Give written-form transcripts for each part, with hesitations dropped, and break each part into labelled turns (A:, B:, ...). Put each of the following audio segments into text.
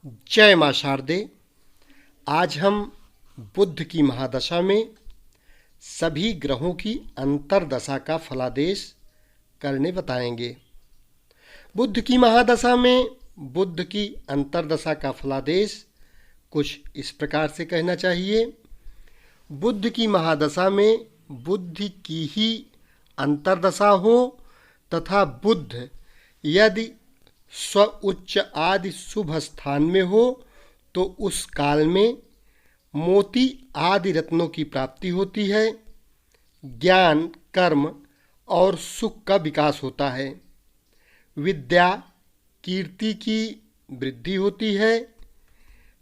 A: जय माँ शारदे। आज हम बुध की महादशा में सभी ग्रहों की अंतर्दशा का फलादेश करने बताएंगे। बुध की महादशा में बुध की अंतर्दशा का फलादेश कुछ इस प्रकार से कहना चाहिए। बुध की महादशा में बुध की ही अंतर्दशा हो तथा बुध यदि स्व उच्च आदि शुभ स्थान में हो तो उस काल में मोती आदि रत्नों की प्राप्ति होती है, ज्ञान, कर्म और सुख का विकास होता है, विद्या कीर्ति की वृद्धि होती है,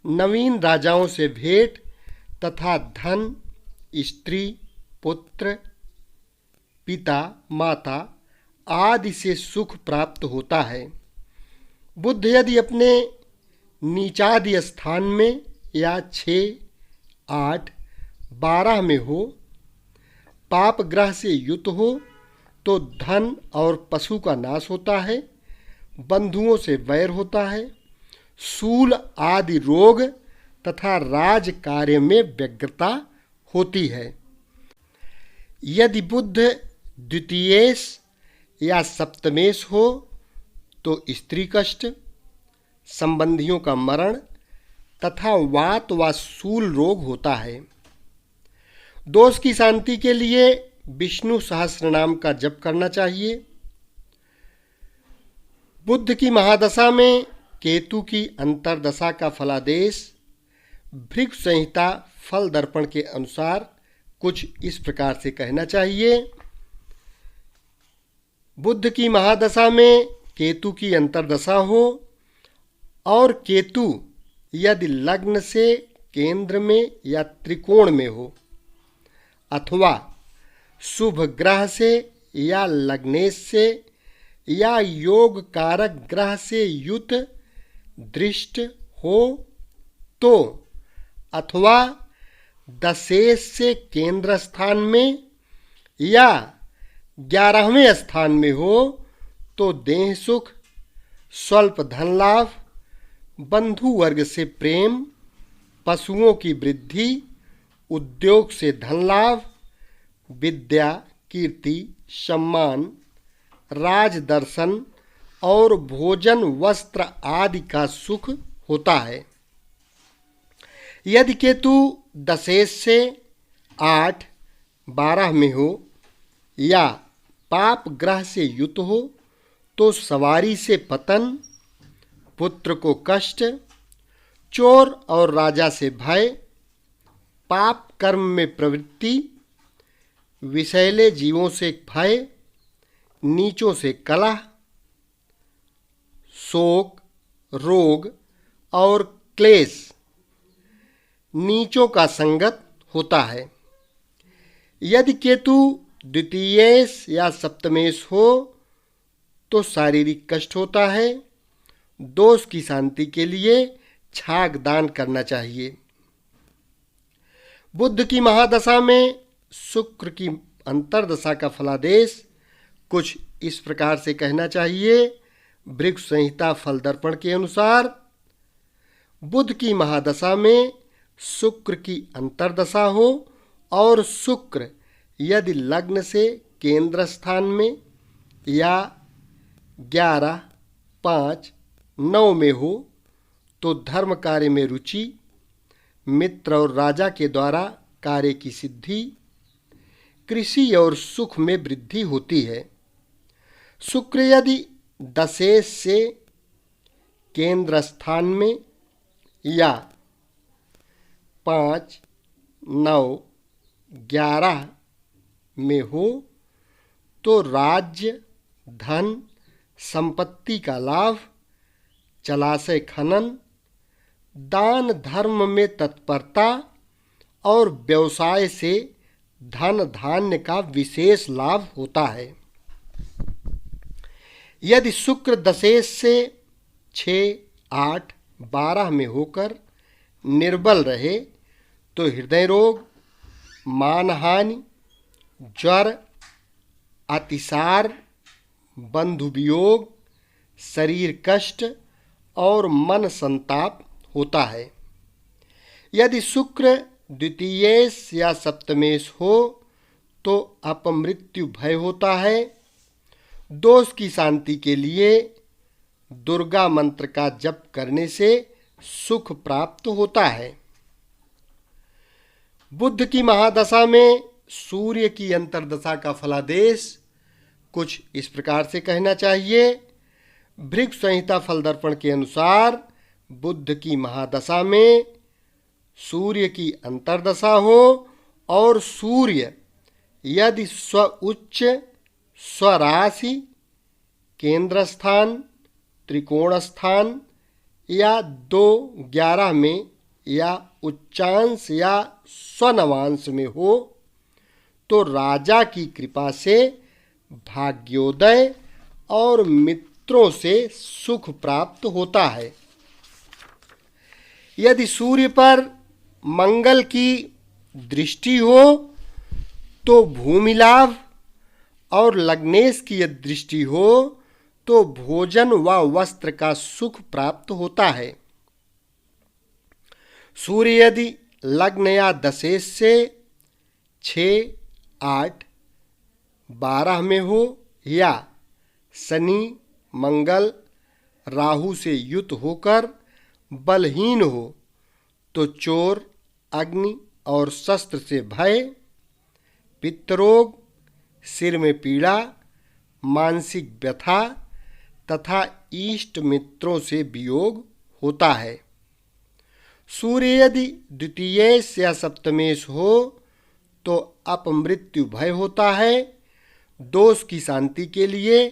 A: नवीन राजाओं से भेंट तथा धन, स्त्री, पुत्र, पिता, माता आदि से सुख प्राप्त होता है। बुध यदि अपने नीचादि स्थान में या 6, 8, 12 में हो, पाप ग्रह से युत हो तो धन और पशु का नाश होता है, बंधुओं से वैर होता है, शूल आदि रोग तथा राज कार्य में व्यग्रता होती है। यदि बुध द्वितीयेश या सप्तमेश हो तो स्त्री कष्ट, संबंधियों का मरण तथा वात व शूल रोग होता है। दोष की शांति के लिए विष्णु सहस्रनाम का जप करना चाहिए। बुध की महादशा में केतु की अंतर्दशा का फलादेश भृगु संहिता फल दर्पण के अनुसार कुछ इस प्रकार से कहना चाहिए। बुध की महादशा में केतु की अंतर्दशा हो और केतु यदि लग्न से केंद्र में या त्रिकोण में हो अथवा शुभ ग्रह से या लग्नेश से या योग कारक ग्रह से युत दृष्ट हो तो अथवा दशेश से केंद्र स्थान में या 11वें स्थान में हो तो देह सुख, स्वल्प धन लाभ, बंधु वर्ग से प्रेम, पशुओं की वृद्धि, उद्योग से धन लाभ, विद्या, कीर्ति, सम्मान, राज दर्शन और भोजन वस्त्र आदि का सुख होता है। यदि केतु दशेश से 8, 12 में हो या पाप ग्रह से युत हो तो सवारी से पतन, पुत्र को कष्ट, चोर और राजा से भय, पाप कर्म में प्रवृत्ति, विषैले जीवों से भय, नीचों से कलह, शोक, रोग और क्लेश, नीचों का संगत होता है। यदि केतु द्वितीयेश या सप्तमेश हो तो शारीरिक कष्ट होता है। दोष की शांति के लिए छाग दान करना चाहिए। बुध की महादशा में शुक्र की अंतर्दशा का फलादेश कुछ इस प्रकार से कहना चाहिए। भृगु संहिता फल दर्पण के अनुसार बुध की महादशा में शुक्र की अंतर्दशा हो और शुक्र यदि लग्न से केंद्र स्थान में या 11, 5, 9 में हो तो धर्म कार्य में रुचि, मित्र और राजा के द्वारा कार्य की सिद्धि, कृषि और सुख में वृद्धि होती है। शुक्र यदि दशेश से केंद्र स्थान में या 5, 9, 11 में हो तो राज्य, धन, संपत्ति का लाभ, जलाशय खनन, दान धर्म में तत्परता और व्यवसाय से धन धान्य का विशेष लाभ होता है। यदि शुक्र दशेश से 6, 8, 12 में होकर निर्बल रहे तो हृदय रोग, मानहानि, ज्वर, अतिसार, बंधु वियोग, शरीर कष्ट और मन संताप होता है। यदि शुक्र द्वितीयेश या सप्तमेश हो तो अपमृत्यु भय होता है। दोष की शांति के लिए दुर्गा मंत्र का जप करने से सुख प्राप्त होता है। बुध की महादशा में सूर्य की अंतर्दशा का फलादेश कुछ इस प्रकार से कहना चाहिए। भृगु संहिता फल दर्पण के अनुसार बुध की महादशा में सूर्य की अंतर्दशा हो और सूर्य यदि स्व उच्च, स्वराशि, केंद्र स्थान, त्रिकोण स्थान या 2-11 में या उच्चांश या स्वनवांश में हो तो राजा की कृपा से भाग्योदय और मित्रों से सुख प्राप्त होता है। यदि सूर्य पर मंगल की दृष्टि हो तो भूमि लाभ और लग्नेश की यदि दृष्टि हो तो भोजन व वस्त्र का सुख प्राप्त होता है। सूर्य यदि लग्न या दशेश से 6, 8, 12 में हो या शनि, मंगल, राहु से युत होकर बलहीन हो तो चोर, अग्नि और शस्त्र से भय, पित्तरोग, सिर में पीड़ा, मानसिक व्यथा तथा इष्ट मित्रों से वियोग होता है। सूर्य यदि द्वितीयेश या सप्तमेश हो तो अपमृत्यु भय होता है। दोष की शांति के लिए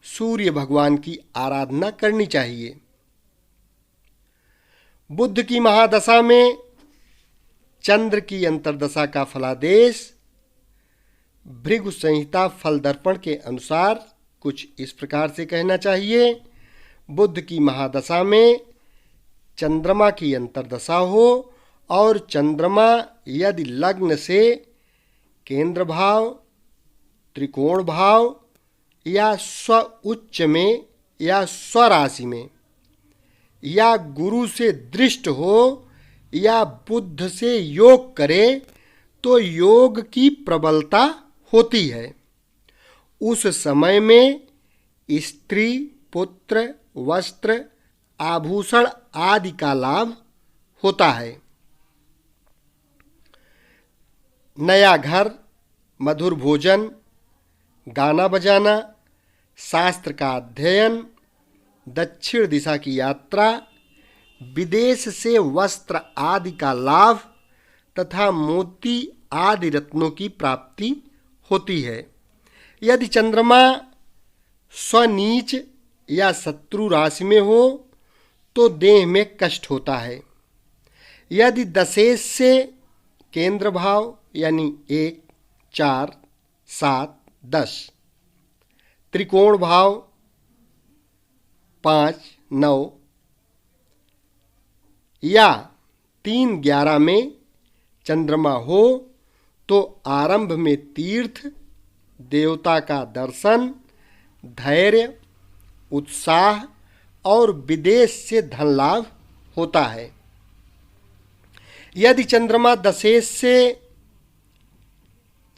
A: सूर्य भगवान की आराधना करनी चाहिए। बुध की महादशा में चंद्र की अंतर्दशा का फलादेश भृगु संहिता फल दर्पण के अनुसार कुछ इस प्रकार से कहना चाहिए। बुध की महादशा में चंद्रमा की अंतर्दशा हो और चंद्रमा यदि लग्न से केंद्र भाव, त्रिकोण भाव या स्व उच्च में या स्वराशि में या गुरु से दृष्ट हो या बुध से योग करे तो योग की प्रबलता होती है। उस समय में स्त्री, पुत्र, वस्त्र, आभूषण आदि का लाभ होता है। नया घर, मधुर भोजन, गाना बजाना, शास्त्र का अध्ययन, दक्षिण दिशा की यात्रा, विदेश से वस्त्र आदि का लाभ तथा मोती आदि रत्नों की प्राप्ति होती है। यदि चंद्रमा स्वनीच या शत्रु राशि में हो तो देह में कष्ट होता है। यदि दशेश से केंद्र भाव यानी 1, 4, 7, 10, त्रिकोण भाव 5, 9 या 3, 11 में चंद्रमा हो तो आरंभ में तीर्थ, देवता का दर्शन, धैर्य, उत्साह और विदेश से धन लाभ होता है। यदि चंद्रमा दशेश से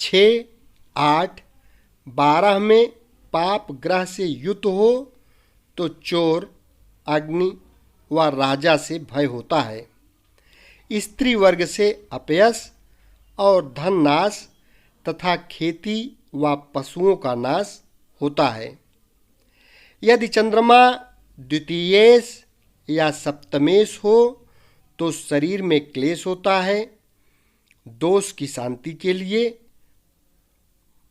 A: 6, 8, 12 में पाप ग्रह से युत हो तो चोर, अग्नि व राजा से भय होता है। स्त्री वर्ग से अपयश और धन नाश तथा खेती व पशुओं का नाश होता है। यदि चंद्रमा द्वितीयेश या सप्तमेश हो तो शरीर में क्लेश होता है। दोष की शांति के लिए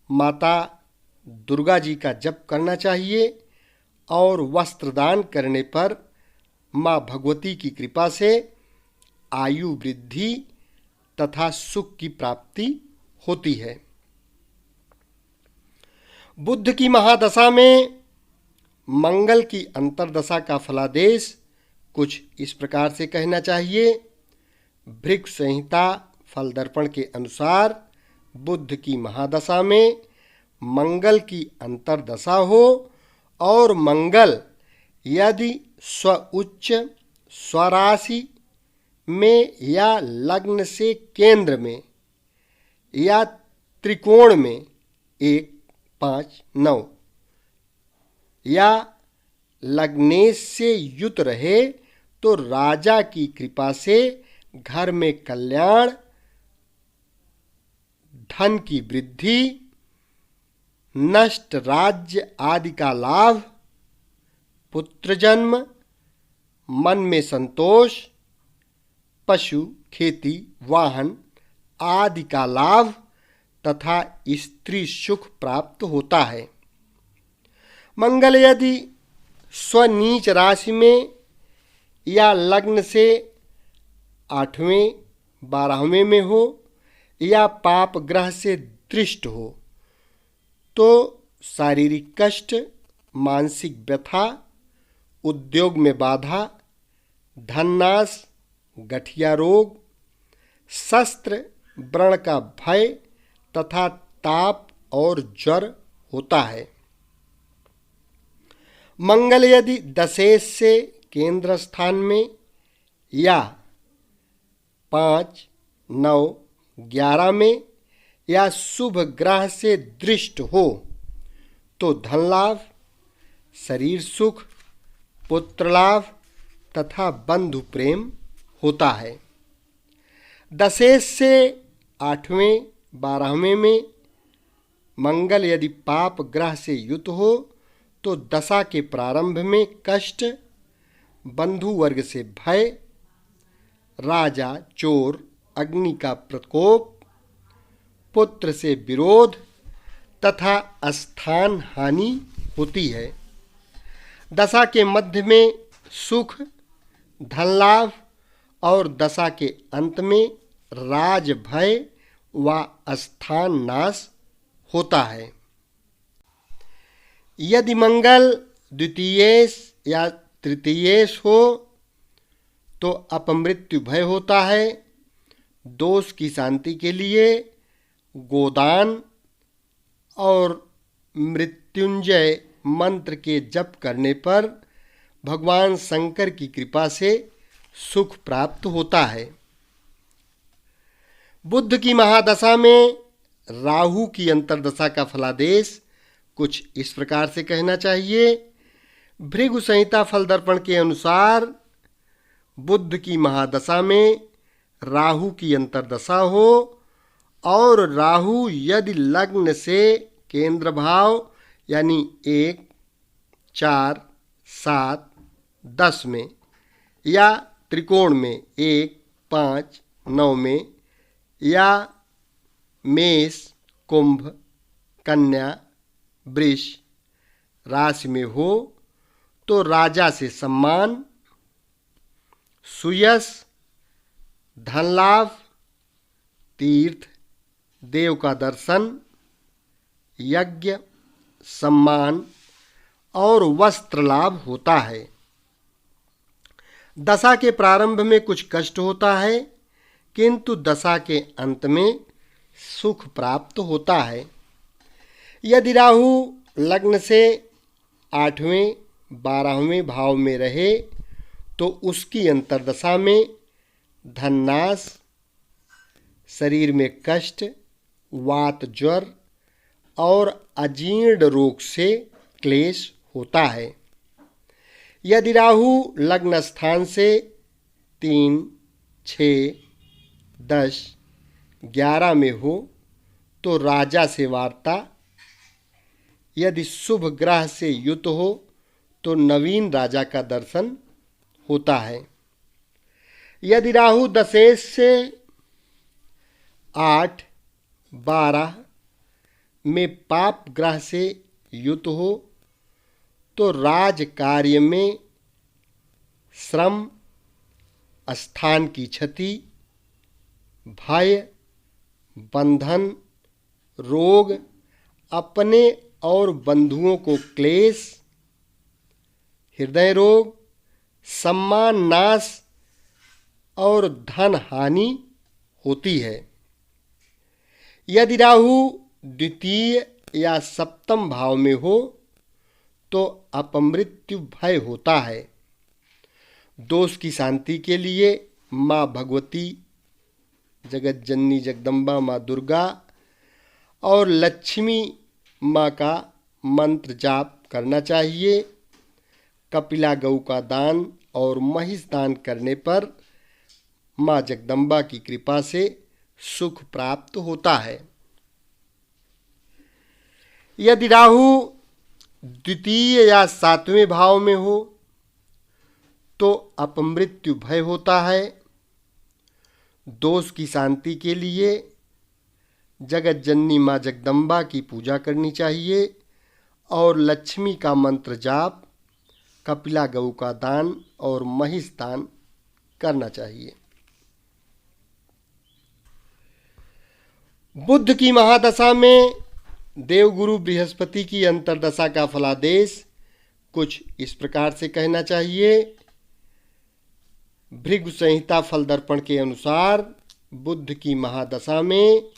A: माता दुर्गा जी का जप करना चाहिए और वस्त्रदान करने पर माँ भगवती की कृपा से आयु वृद्धि तथा सुख की प्राप्ति होती है। बुध की महादशा में मंगल की अंतर्दशा का फलादेश कुछ इस प्रकार से कहना चाहिए। भृगु संहिता फल दर्पण के अनुसार बुध की महादशा में मंगल की अंतर्दशा हो और मंगल यदि स्व उच्च, स्वराशि, में या लग्न से केंद्र में या त्रिकोण में 1, 5, 9 या लग्नेश से युत रहे तो राजा की कृपा से घर में कल्याण, धन की वृद्धि, नष्ट राज्य आदि का लाभ, पुत्र जन्म, मन में संतोष, पशु, खेती, वाहन आदि का लाभ तथा स्त्री सुख प्राप्त होता है। मंगल यदि स्वनीच राशि में या लग्न से 8वें 12वें में हो या पाप ग्रह से दृष्ट हो तो शारीरिक कष्ट, मानसिक व्यथा, उद्योग में बाधा, धननाश, गठिया रोग, शस्त्र व्रण का भय तथा ताप और ज्वर होता है। मंगल यदि दशेश से केंद्र स्थान में या 5, 9, 11 में या शुभ ग्रह से दृष्ट हो तो धन लाभ, शरीर सुख, पुत्र लाभ तथा बंधु प्रेम होता है। दशेश से 8वें 12वें में मंगल यदि पाप ग्रह से युत हो तो दशा के प्रारंभ में कष्ट, बंधु वर्ग से भय, राजा, चोर, अग्नि का प्रकोप, पुत्र से विरोध तथा स्थान हानि होती है। दशा के मध्य में सुख, धन लाभ और दशा के अंत में राज भय व स्थान नाश होता है। यदि मंगल द्वितीयेश या तृतीयेश हो तो अपमृत्यु भय होता है। दोष की शांति के लिए गोदान और मृत्युंजय मंत्र के जप करने पर भगवान शंकर की कृपा से सुख प्राप्त होता है। बुध की महादशा में राहु की अंतर्दशा का फलादेश कुछ इस प्रकार से कहना चाहिए। भृगु संहिता फल दर्पण के अनुसार बुध की महादशा में राहु की अंतर्दशा हो और राहु यदि लग्न से केंद्र भाव यानी 1, 4, 7, 10 में या त्रिकोण में 1, 5, 9 में या मेष, कुंभ, कन्या, वृष राशि में हो तो राजा से सम्मान, सुयश, धन लाभ, तीर्थ, देव का दर्शन, यज्ञ, सम्मान और वस्त्र लाभ होता है। दशा के प्रारंभ में कुछ कष्ट होता है किंतु दशा के अंत में सुख प्राप्त होता है। यदि राहु लग्न से 8वें 12वें भाव में रहे तो उसकी अंतर्दशा में धननाश, शरीर में कष्ट, वात ज्वर और अजीर्ण रोग से क्लेश होता है। यदि राहु लग्न स्थान से 3, 6, 10, 11 में हो तो राजा से वार्ता, यदि शुभ ग्रह से युत हो तो नवीन राजा का दर्शन होता है। यदि राहु दशेश से 8, 12 में पाप ग्रह से युत हो तो राज कार्य में श्रम, स्थान की क्षति, भय, बंधन, रोग, अपने और बंधुओं को क्लेश, हृदय रोग, सम्मान नाश और धन हानि होती है। यदि राहु द्वितीय या सप्तम भाव में हो तो अपमृत्यु भय होता है। दोष की शांति के लिए माँ भगवती, जगत जननी जगदम्बा माँ दुर्गा और लक्ष्मी माँ का मंत्र जाप करना चाहिए। कपिला गऊ का दान और महिष दान करने पर माँ जगदम्बा की कृपा से सुख प्राप्त होता है। यदि राहु द्वितीय या सातवें भाव में हो तो अपमृत्यु भय होता है। दोष की शांति के लिए जगत जननी माँ जगदम्बा की पूजा करनी चाहिए और लक्ष्मी का मंत्र जाप, कपिला गऊ का दान और महिष दान करना चाहिए। बुध की महादशा में देवगुरु बृहस्पति की अंतर्दशा का फलादेश कुछ इस प्रकार से कहना चाहिए। भृगु संहिता फल दर्पण के अनुसार बुध की महादशा में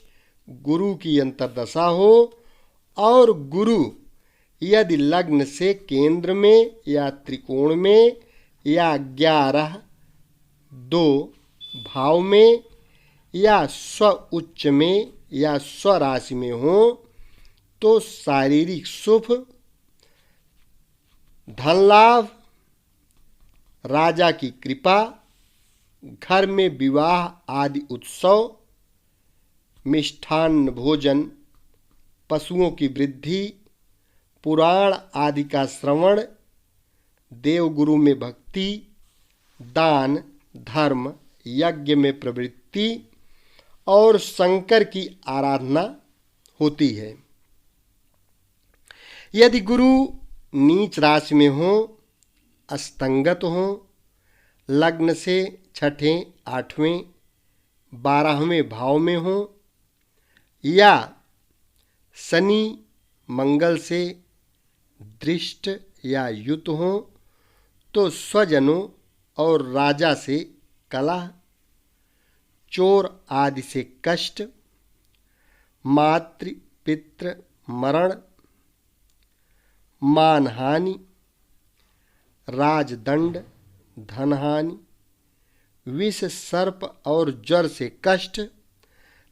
A: गुरु की अंतर्दशा हो और गुरु यदि लग्न से केंद्र में या त्रिकोण में या 11-2 भाव में या स्व उच्च में या स्वराशि में हो तो शारीरिक सुख, धन लाभ, राजा की कृपा, घर में विवाह आदि उत्सव, मिष्ठान्न भोजन, पशुओं की वृद्धि, पुराण आदि का श्रवण, देवगुरु में भक्ति, दान, धर्म, यज्ञ में प्रवृत्ति और शंकर की आराधना होती है। यदि गुरु नीच राशि में हो, अस्तंगत हो, लग्न से 6ठे, 8वें, 12वें भाव में हो या शनि मंगल से दृष्ट या युत हो तो स्वजनों और राजा से कलह, चोर आदि से कष्ट, मातृ पितृ मरण, मानहानि, राजदंड, धनहानि, विष सर्प और ज्वर से कष्ट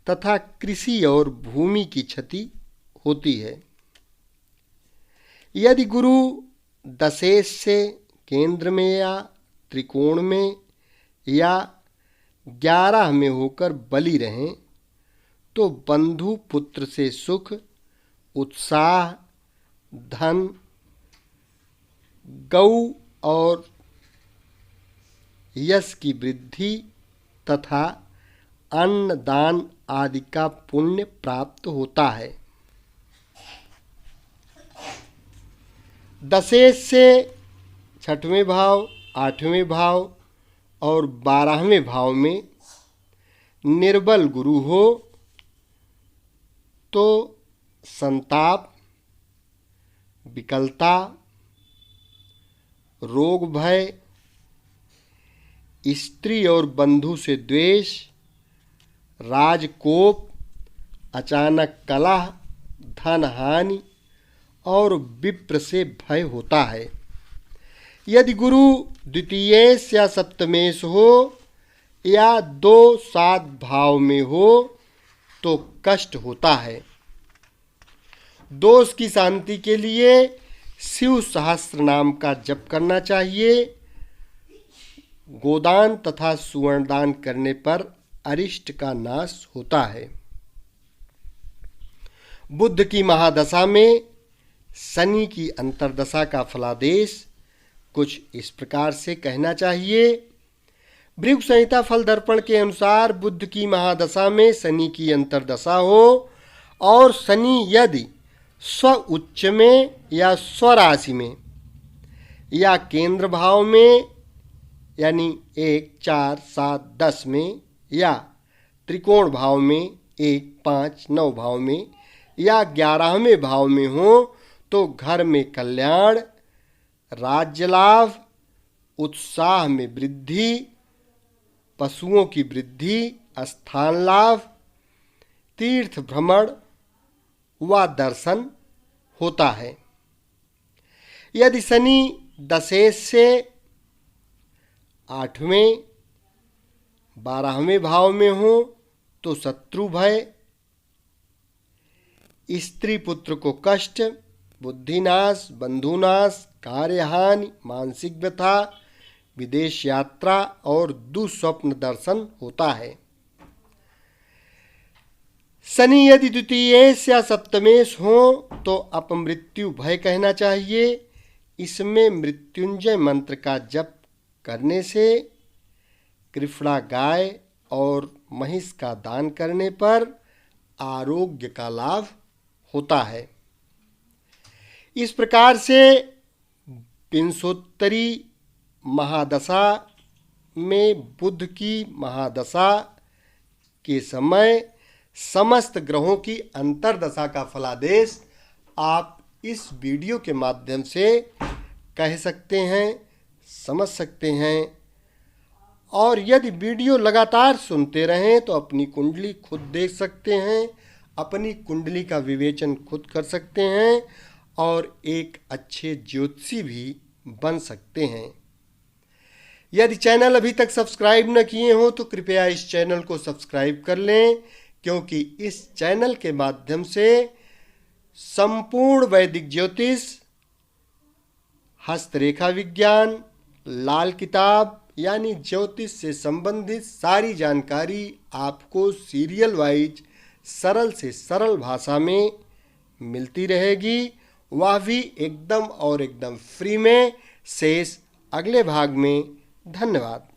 A: तथा कृषि और भूमि की क्षति होती है। यदि गुरु दशेश से केंद्र में या त्रिकोण में या 11 में होकर बली रहें तो बंधु पुत्र से सुख, उत्साह, धन, गौ और यश की वृद्धि तथा अन्न दान आदि का पुण्य प्राप्त होता है। दशेश से 6वें भाव, 8वें भाव और 12वें भाव में निर्बल गुरु हो तो संताप, विकलता, रोग भय, स्त्री और बंधु से द्वेष, राजकोप, अचानक कलह, धन हानि और विप्र से भय होता है। यदि गुरु द्वितीयेश या सप्तमेश हो या 2-7 भाव में हो तो कष्ट होता है। दोष की शांति के लिए शिव सहस्त्र नाम का जप करना चाहिए। गोदान तथा सुवर्णदान करने पर अरिष्ट का नाश होता है। बुध की महादशा में शनि की अंतर्दशा का फलादेश कुछ इस प्रकार से कहना चाहिए। भृगु संहिता फल दर्पण के अनुसार बुध की महादशा में शनि की अंतर्दशा हो और शनि यदि स्व उच्च में या स्वराशि में या केंद्र भाव में यानी 1, 4, 7, 10 में या त्रिकोण भाव में 1, 5, 9 भाव में या 11वें भाव में हो तो घर में कल्याण, राज्य लाभ, उत्साह में वृद्धि, पशुओं की वृद्धि, स्थान लाभ, तीर्थ भ्रमण व दर्शन होता है। यदि शनि दशेश से 8वें, 12वें भाव में हो तो शत्रु भय, स्त्री पुत्र को कष्ट, बुद्धिनाश, बंधुनाश, कार्यहानि, मानसिक व्यथा, विदेश यात्रा और दुस्वप्न दर्शन होता है। शनि यदि द्वितीयेश या सप्तमेश हो तो अपमृत्यु भय कहना चाहिए। इसमें मृत्युंजय मंत्र का जप करने से, कृष्णा गाय और महिष का दान करने पर आरोग्य का लाभ होता है। इस प्रकार से विंशोत्तरी महादशा में बुध की महादशा के समय समस्त ग्रहों की अंतर्दशा का फलादेश आप इस वीडियो के माध्यम से कह सकते हैं, समझ सकते हैं। और यदि वीडियो लगातार सुनते रहें तो अपनी कुंडली खुद देख सकते हैं, अपनी कुंडली का विवेचन खुद कर सकते हैं और एक अच्छे ज्योतिषी भी बन सकते हैं। यदि चैनल अभी तक सब्सक्राइब न किए हो तो कृपया इस चैनल को सब्सक्राइब कर लें, क्योंकि इस चैनल के माध्यम से संपूर्ण वैदिक ज्योतिष, हस्तरेखा विज्ञान, लाल किताब यानी ज्योतिष से संबंधित सारी जानकारी आपको सीरियल वाइज सरल से सरल भाषा में मिलती रहेगी, वह भी एकदम फ्री में। शेष अगले भाग में। धन्यवाद।